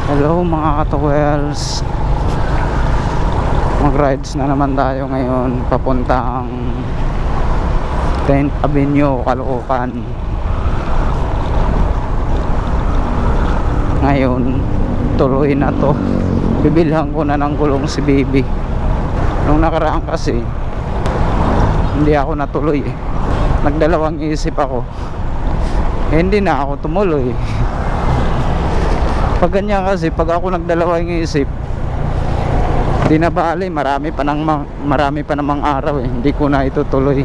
Hello mga katuwels, mag rides na naman tayo ngayon papuntang 10th Avenue, Caloocan. Ngayon tuloy na to, bibilhan ko na ng gulong si baby. Nung nakaraan kasi hindi ako natuloy nagdalawang isip ako, hindi na ako tumuloy. Pag ganyan kasi, pag ako nagdalawang isip, di na bali, marami pa namang araw hindi ko na itutuloy.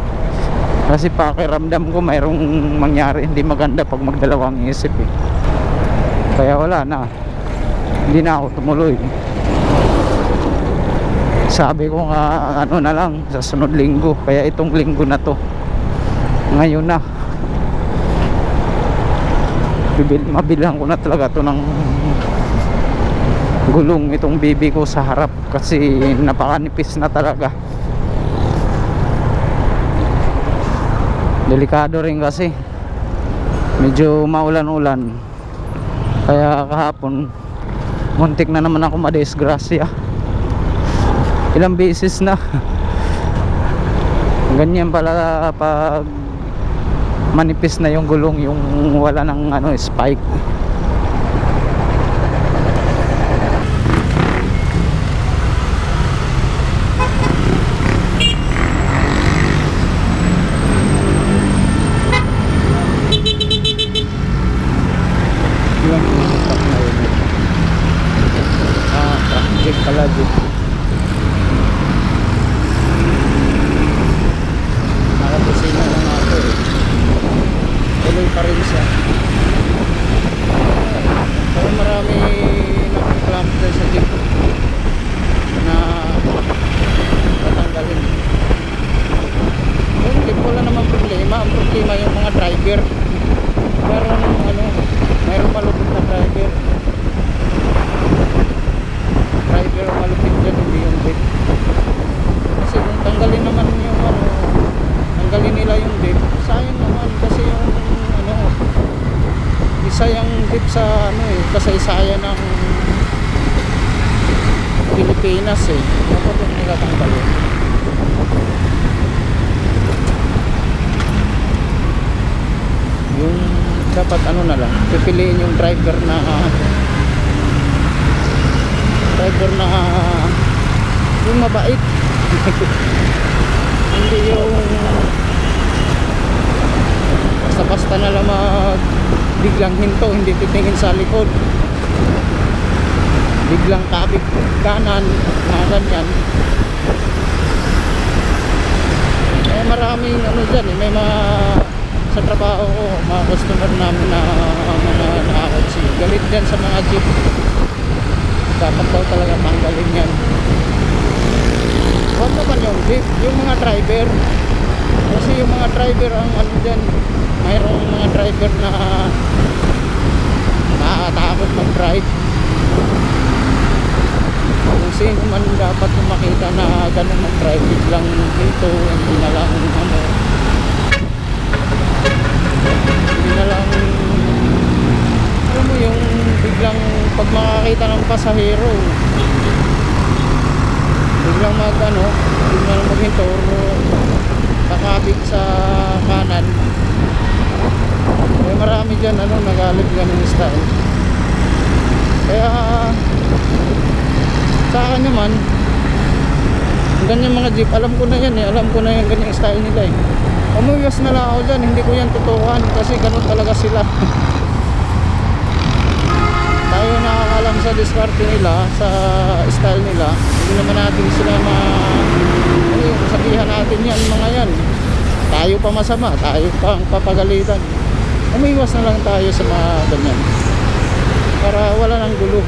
Kasi pakiramdam ko mayroong mangyari hindi maganda pag magdalawang isip Kaya wala na, hindi na ako tumuloy. Sabi ko nga ano na lang, sa sunod linggo. Kaya itong linggo na to, ngayon na mabilang ko na talaga to ng gulong itong baby ko sa harap, kasi napakanipis na talaga. Delikado rin kasi medyo maulan-ulan, kaya kahapon muntik na naman ako madisgrasya. Ilang beses na ganyan pala pag manipis na yung gulong, yung wala ng spike. Yung stop na yun. Traffic pala dito. Nakapusina lang ako tuloy pa rin siya. Pero marami nakaklampter sa jeep na tatanggalin. Yung jeep wala naman problema. Ang problema yung mga driver. Mayroong malupit na driver. Driver malupit dyan, hindi yung jeep. Kasi kung tanggalin naman yung tanggalin nila yung jeep, sayang naman. Kasi yung isa yung jeep sa kasaysayan ng Pilipinas dapat yung nila tanggalin. Yung dapat na lang, pipiliin yung driver na yung mabait. Hindi yung basta na lang biglang hinto, hindi titingin sa likod, biglang kabig kanan, mga ganyan. Maraming dyan may mga sa trabaho ko, mga customer namin na mga nakakotsi, galit dyan sa mga jeep. Dapat daw talaga tanggalin yan. Huwag naman yung jeep, yung mga driver. Kasi yung mga driver ang dyan, mayroong mga driver na nakatakot mag-drive. Kung sino man dapat makita na ganun mag-drive, biglang dito, hindi na lang hindi na lang alam mo yung biglang pag makakita ng pasahero, biglang biglang maghinto o kakabig sa kanan. Marami dyan nagalit ganun style. Kaya sa akin naman, ganyan mga jeep, alam ko na yan alam ko na yung ganyang style nila umuwas na lang ako dyan, hindi ko yan tutukan kasi ganun talaga sila. Tayo nakakalam sa diskarte nila, sa style nila, hindi naman natin sila sabihan natin yan, mga yan tayo pa masama, tayo pang papagalitan. Umiwas na lang tayo sa mga ganyan para wala nang gulo.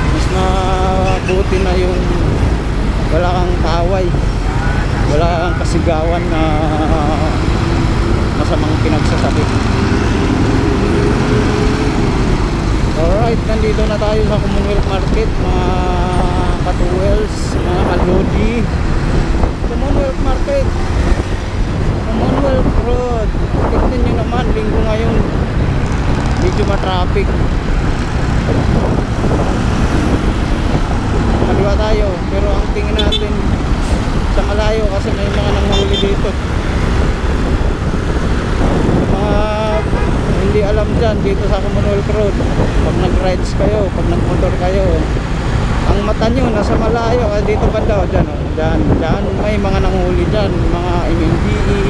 Mas mabuti na yung wala kang kaaway, wala kang kasigawan na masamang pinagsasabi. Alright, nandito na tayo sa Commonwealth Market, mga katuwels, mga kalodi. Commonwealth Market, Commonwealth Road. Tignan nyo naman, linggo ngayon, medyo matraffic. Kaliwa tayo, pero ang tingin natin sa malayo kasi may mga nanghuli dito. Mga hindi alam dyan dito sa Commonwealth Road, pag nag-rides kayo, pag nag-motor kayo, ang mata nyo nasa malayo, dito banda, dyan, dyan may mga nanghuli dyan, mga MMDE,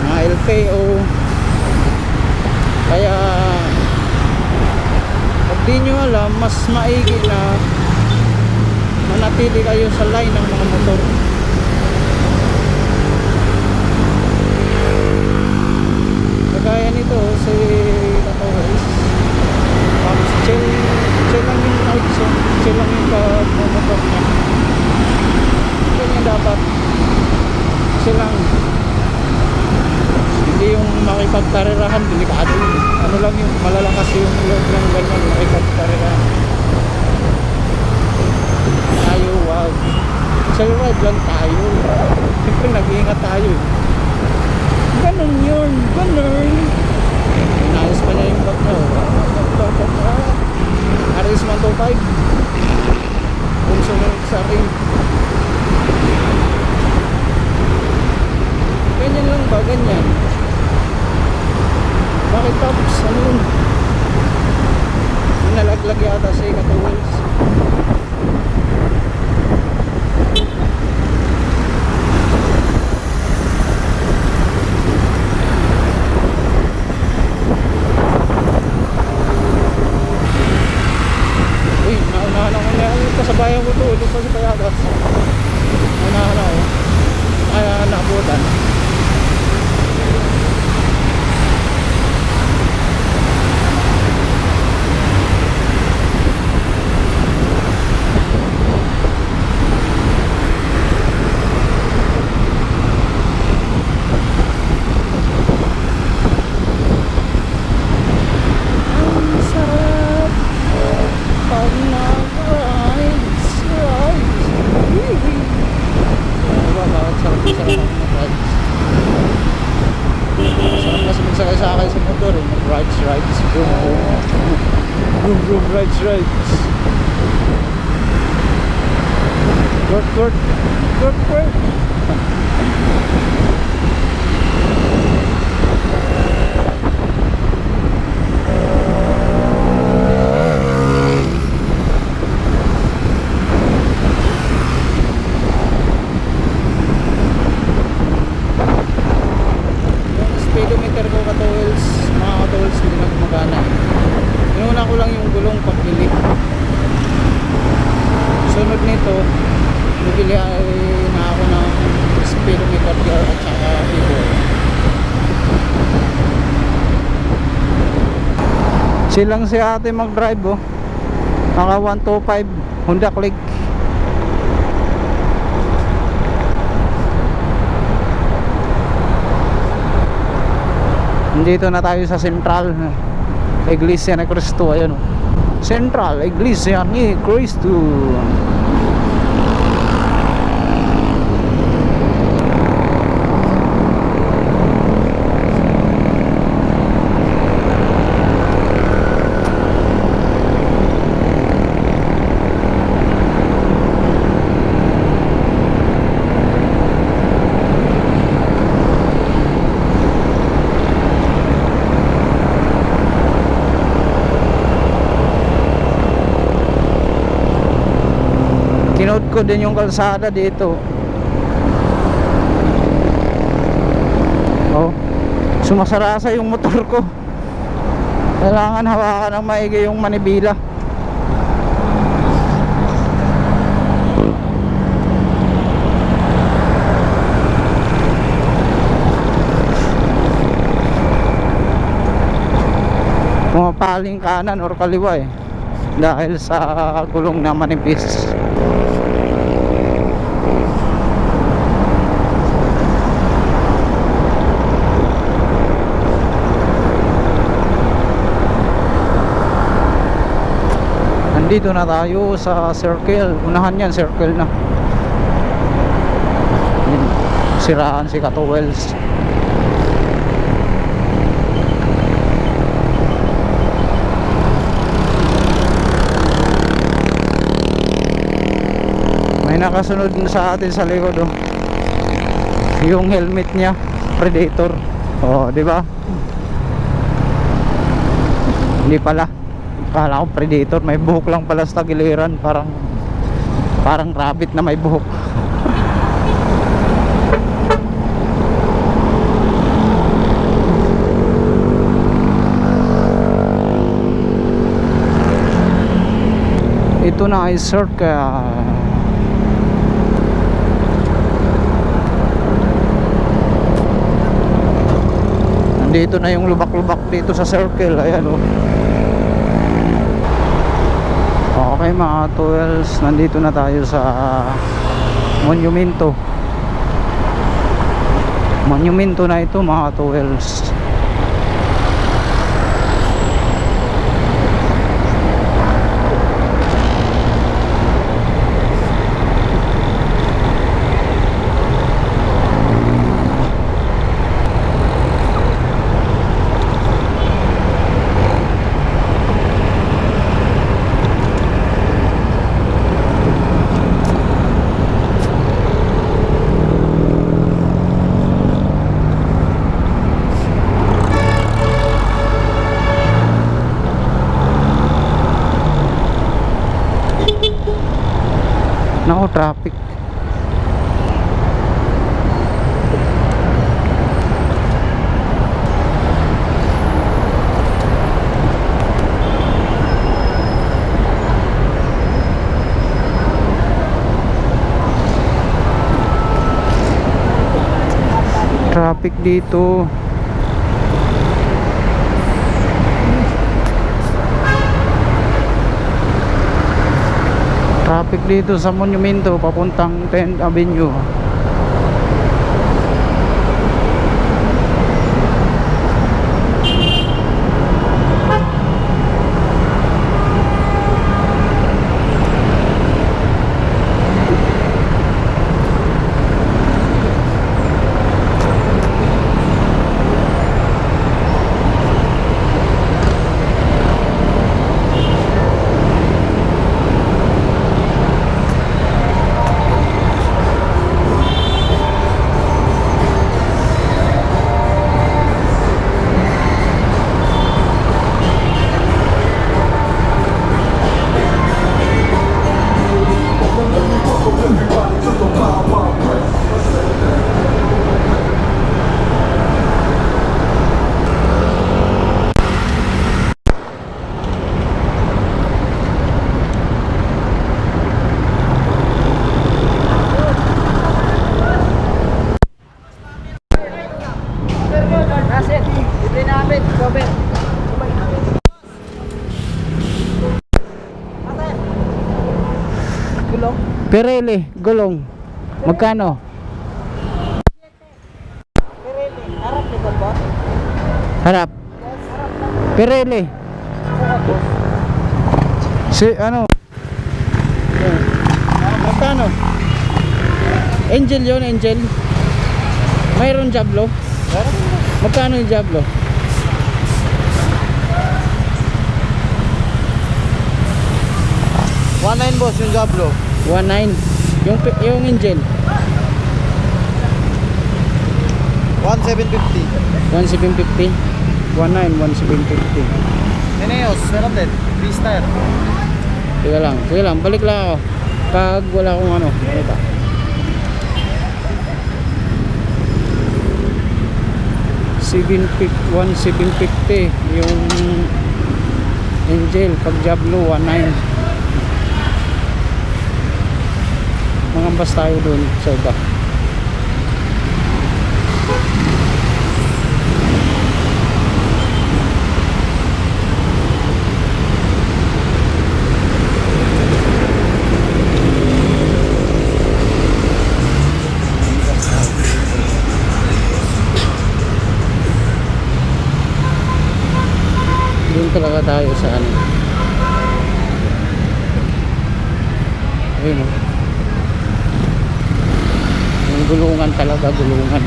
mga LTO. Kaya pag di nyo alam, mas maigi na manatili kayo sa line ng mga motor. Kagaya nito si Tatores, chill lang yung rides, chill lang yung motor niya. Ganyan dapat, chill lang. Hindi yung makipagtarirahan, delikado yun. Ano lang yung malalakas yung loob ng ganyan, makipagtarirahan. Tayo, wag. Chill ride lang tayo. Siyempre nag-iingat tayo. Ganun yun, ganun. Inayos pa niya yung bag na. RS 125. Kung sunod sa ring. Ganyan lang ba? Ganyan. Bakit tapos? Ano yun? Nalaglag yata si Katuwels. Uy, naunahan ako na. Kasabayan ko to. Ulit pa si Payagas. Naunahan ako. Kaya naabutan. Rides. Work. Speedometer ko Katuwels, mga Katuwels, hindi na gumagana. Inuna ko lang yung gulong pagbili. Sunod nito, bibili na ako ng speedometer gear at saka keyboard. Silang si ate mag-drive oh. Naka 125 Honda Click. Dito na tayo sa Central Iglesia ni Cristo. Ayan o, Central Iglesia ni Cristo. Kinood ko din yung kalsada dito. Oh, sumasarasa yung motor ko. Kailangan hawakan ng maigi yung manibila. Pumapaling kanan or kaliwa dahil sa gulong na manipis. Dito na tayo sa circle. Unahan yan, circle na. Siraan si Katuwels. nakasunod sa atin sa likod, oh. Yung helmet niya, Predator. Oh, di ba? Hindi pala. Akala ko Predator, may buhok lang pala sa tagiliran, parang rabbit na may buhok. Ito na ay circle. Nandito na yung lubak-lubak dito sa circle. Ayan, oh. Okay mga tools, nandito na tayo sa monumento. Monumento na ito mga tools. Nako, traffic. Traffic dito. Traffic dito sa monumento papuntang 10th Avenue. Pirelli, gulong. Magkano? Pirelli, harap likod boss. Harap. Pirelli. Si ano? Magkano? Angel yun, Angel. Mayroon Diablo. Magkano yung Diablo? $1.9 boss yung Diablo. 1.9. Yung Angel. 1,750. 1,750. 1.9, 1,750. Neneos, meron din. Freestyle. Sige lang, balik lang ako pag wala akong ano, ganito. $1,750 yung Angel, pag Diablo 1.9. Mangambas tayo dun sa iba. Doon talaga tayo sa ano. Ayun, oh. Yung gulungan talaga, gulungan.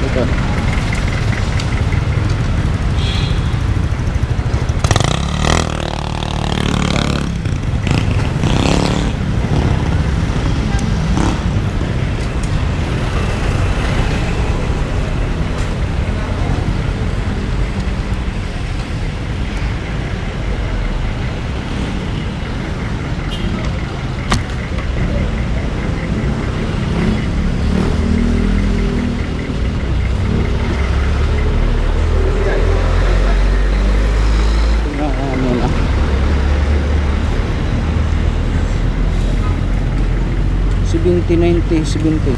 Ito. 70, 90, 70.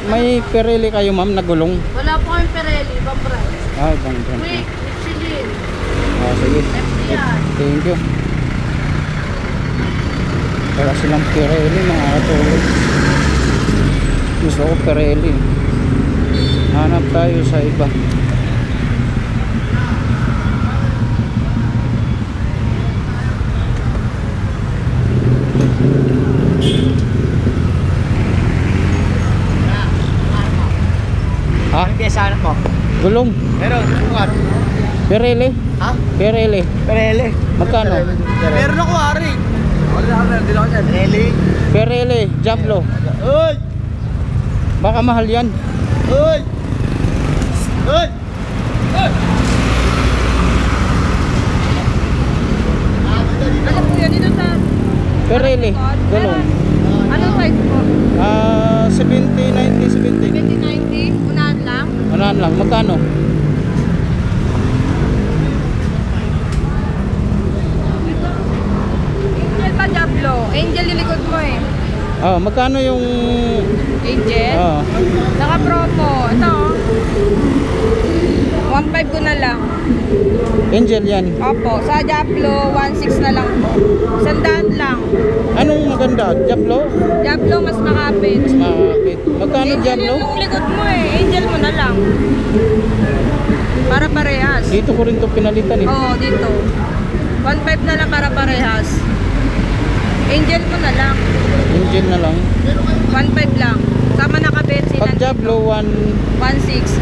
May Pirelli kayo ma'am na gulong? Wala po kayong Pirelli, ibang price. Ah, ibang brand. Quick, Michelin, Ah, sige. FDR. Thank you. Wala silang Pirelli mga katulog. Gusto ko Pirelli. Hanap tayo sa iba. Ha? Ano piyesa hanap mo? Gulong. Meron, bukat. Pirelli. Ha? Pirelli. Pirelli. Magkano? Meron ako, Ari. Wala ako, hindi ako dyan. Pirelli. Pirelli. Diablo. Uy! Baka mahal yan. Uy! Uy! Ano po yun? Dito sa... Pirelli. Gulong. Anong size po? Ah, 70, 90, 70. 2090? Unahan lang? Unahan lang. Magkano? Angel pa, Diablo. Angel yung likod mo eh. Ah, magkano yung Angel? ah, Naka-promo. Ito oh. 1.5 ko na lang. Angel yan. Opo. Sa Diablo, 1.6 na lang po. Sandaan lang. Anong maganda? Diablo? Diablo, mas makapit. Mas makakapit. Magkano Angel Diablo? yung likod mo eh. Angel mo na lang. Para parehas. Dito ko rin to pinalitan eh. Oo, dito. 1.5 na lang para parehas. Angel mo na lang. Angel na lang. 1.5 lang. Sama nakabit Pag sila. Diablo 1.6.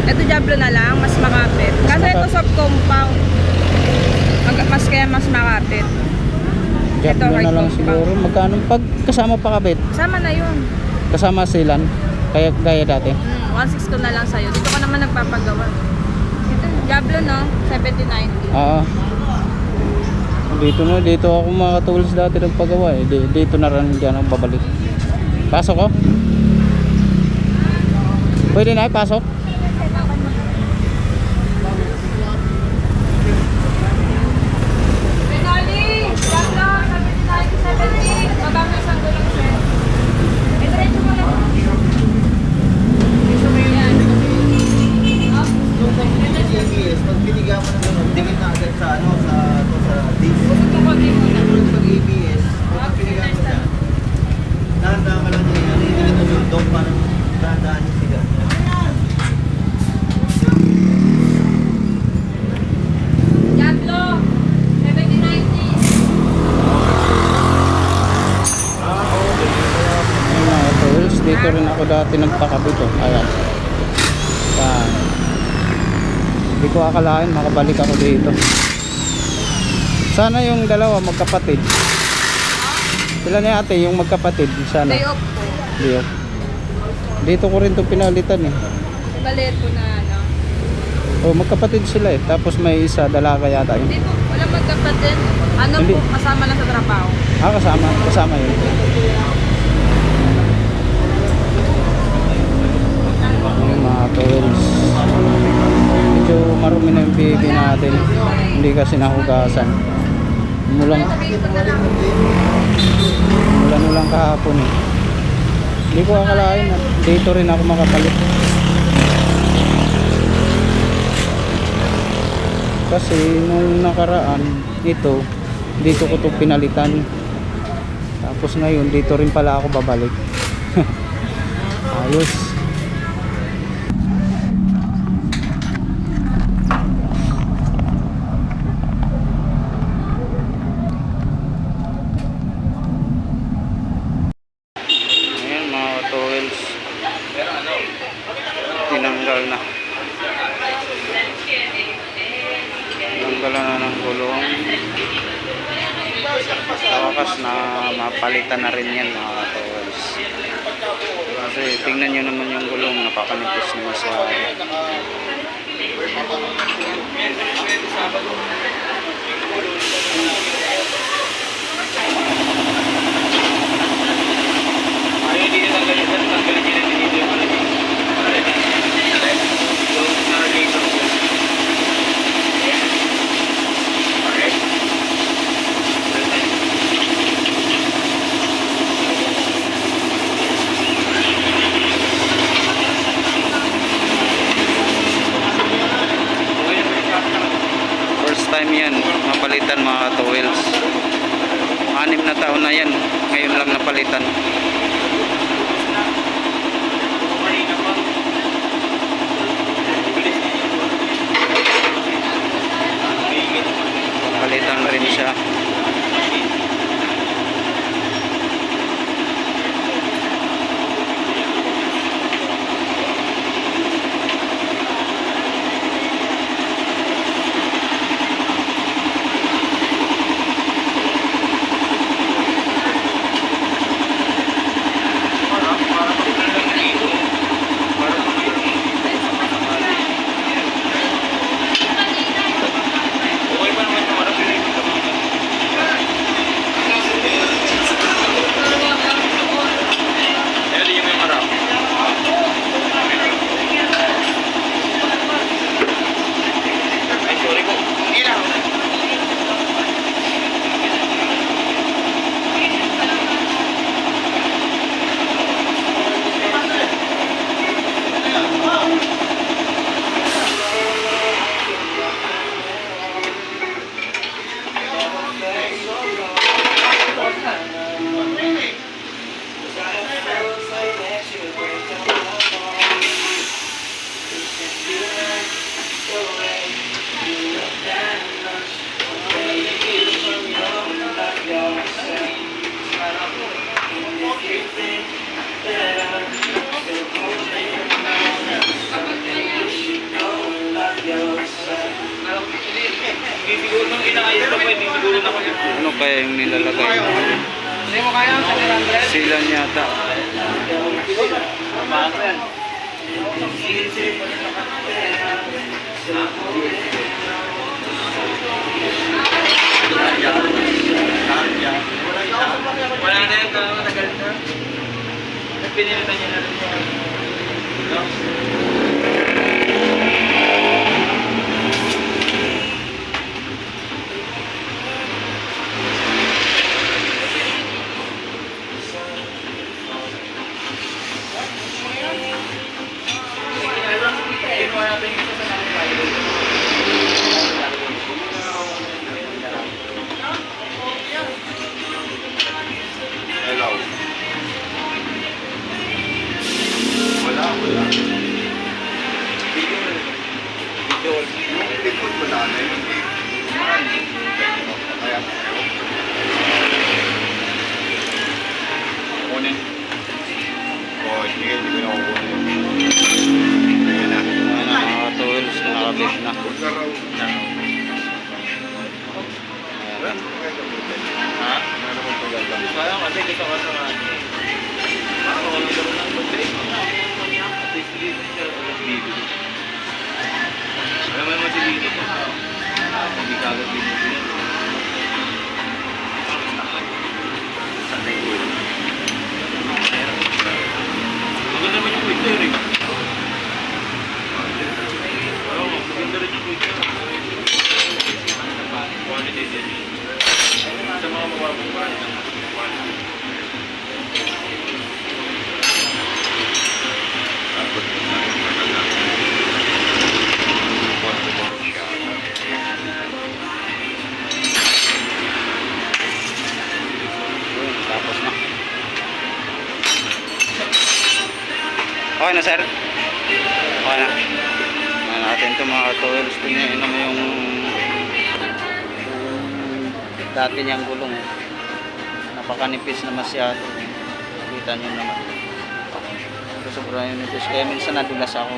Ito Diablo na lang, mas makapit. Kasi ito makapit. soft compound. Mas kaya mas makapit. Diablo Ito, na hard lang compound. siguro. Magkano? Pag kasama pa kabit, Sama na yun. kasama silan, kaya gaya dati. 1.6 ko na lang sa'yo. Dito ka naman nagpapagawa. Ito Diablo no? 7090. Oo. Dito ako mga tools dati ng paggawa eh. Dito na rin diyan ako babalik. Pasok ko? Pwede na pasok? Benali! Diablo! 7090, 70. Magkano isang gulong siya? Diretso mo lang. Yan. ABS, pag binigyan mo ng ganun, dikit na agad sa ano, sa disc. Busog ko konti muna. Pag ABS, pag binigyan mo siya, dahan-dahan ka lang niya, hindi na ito yung dog pa ng dahan-dahan yung siga. Diablo! 7090. Ayun mga tools. Dito rin ako dati nagpakabit oh. Ayan. Yan. Hindi ko akalain makabalik ako dito. Sana yung dalawa magkapatid. Sila ni ate yung magkapatid. Sana. Day off po. Diyo. Dito ko rin to pinalitan eh. Balit po na ano. Oh, magkapatid sila eh. Tapos may isa dalaga yata yun. Hindi po. Wala magkapatid. Ano Hindi. po? Kasama lang sa trabaho. Ah, kasama yun. Yung mga tools. Medyo marumi na yung baby natin. Hindi kasi nahugasan. Mulang kahapon eh. Hindi ko akalain at dito rin ako makapalit. Kasi nung nakaraan ito, dito ko to pinalitan. Tapos ngayon dito rin pala ako babalik. Ayos. Ayan mga towels. Tinanggal na. Tinanggal na ng gulong. Sa wakas na mapalitan na rin yan mga towels. Kasi tingnan nyo naman yung gulong, napakanipis na masyado. time yan mapalitan mga towels. 6 na taon na yan, ngayon lang napalitan. Palitan na rin siya. Ano kaya yung nilalagay? Sila yata. Wala na yung matagal na. Pinilitan niya na rin. Sayang kasi kita ka sa alam mo naman si Lito ko. Hindi ka agad binibigyan. Maganda naman yung kwento yun eh. Maganda rin yung kwento. Quality din. Sa mga mababang bahay ng quality. Tapos na. Okay na sir? Okay na. Ano natin ito mga towels. Tingnan mo yung dati niyang gulong. Napakanipis na masyado. Kita nyo naman. Ito sobrang yung nipis. Kaya minsan nadulas ako.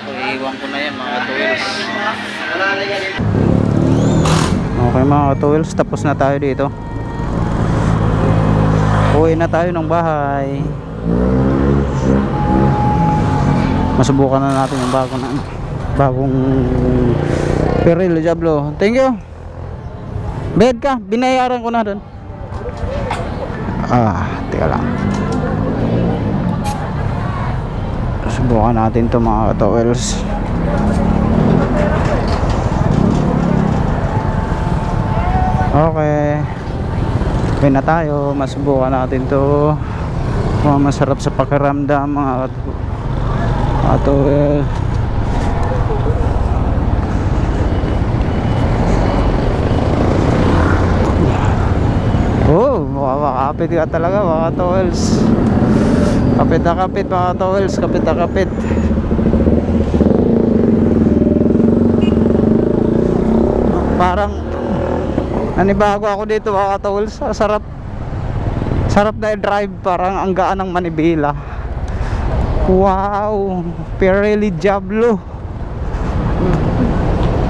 Ako iiwan ko na yan mga towels. Okay mga towels. Tapos na tayo dito. Uwi na tayo ng bahay. Masubukan na natin yung bagong Peril Diablo. Thank you. Bed ka, binayaran ko na doon. Teka lang. Subukan natin to mga towels. Okay. Okay na tayo. Masubukan natin to. Masarap sa pakiramdam mga towel. Kapit ka talaga mga towels. Kapit na kapit mga towels. Kapit na kapit. Parang nanibago ako dito mga towels. Sarap. Sarap na i-drive. Parang ang gaan ng Manibela. Wow, Pirelli Diablo.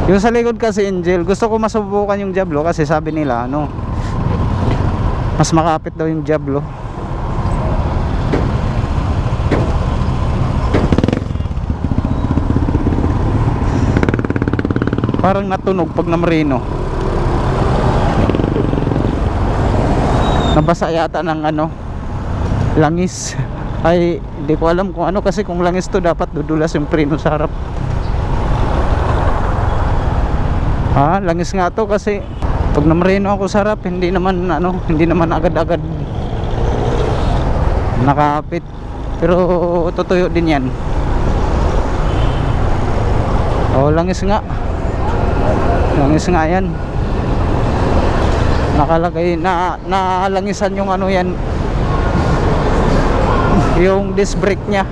Yung sa likod kasi Angel, gusto ko masubukan yung Diablo kasi sabi nila ano, mas makapit daw yung Diablo. Parang natunog pag namarino. Nabasa yata ng ano, langis. Ay, hindi ko alam kung ano kasi kung langis to dapat dudulas yung preno sa harap. Langis nga to kasi pag namarino ako sa harap hindi naman ano, hindi naman agad-agad nakapit. Pero tutuyo din yan. Langis nga. Langis nga yan. Nakalagay na nalangisan yung ano yan, yung disc brake nya.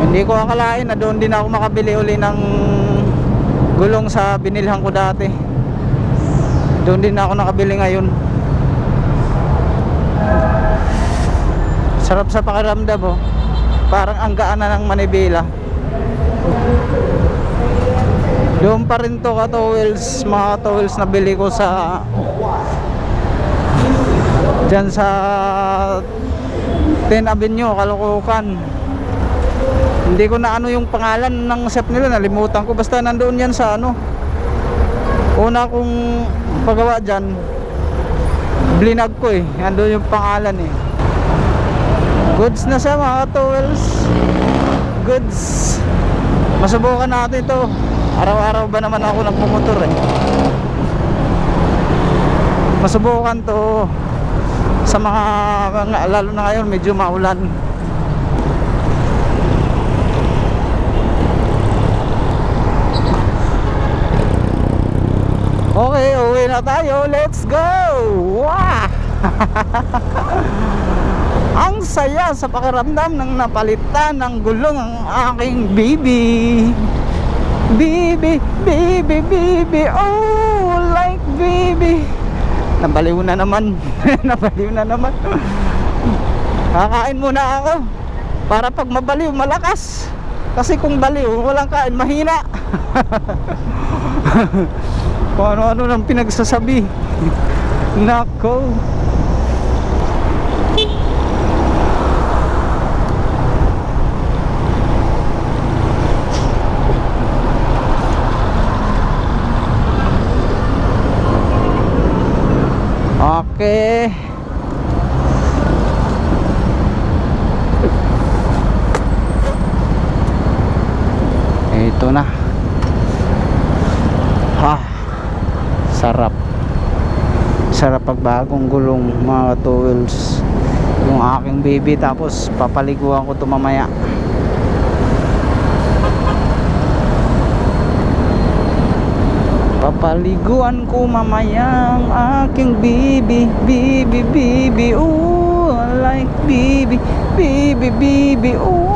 Hindi ko akalain na doon din ako makabili uli ng gulong sa binilhan ko dati. Doon din ako nakabili ngayon. Sarap sa pakiramdam oh. Parang ang gaan na ng Manibela. Doon pa rin to ka-towels, mga towels na bili ko sa dyan sa 10 Avenue, Caloocan. Hindi ko na ano yung pangalan ng shop nila, nalimutan ko. Basta nandoon yan sa ano, una kong pagawa dyan, blinag ko eh, nandoon yung pangalan eh. Goods na siya mga towels. Goods. Masubukan natin ito. Araw-araw ba naman ako nagmumotor eh. Masubukan to sa mga lalo na ngayon medyo maulan. Okay, uwi na tayo. Let's go! Wow! Ang saya sa pakiramdam ng napalitan ng gulong ang aking baby. Baby, baby, baby, oh, like baby. Nabaliw na naman. Nabaliw na naman. Kakain muna ako para pag mabaliw malakas. Kasi kung baliw walang kain mahina. Kung ano-ano nang pinagsasabi. Nako. Okay. Ito na. Sarap. Sarap pag bagong gulong mga towels. Yung aking baby tapos papaliguan ko ito mamaya. Papaliguan ko mamaya ang aking baby. Baby, baby, oh, I like baby. Baby, baby, oh.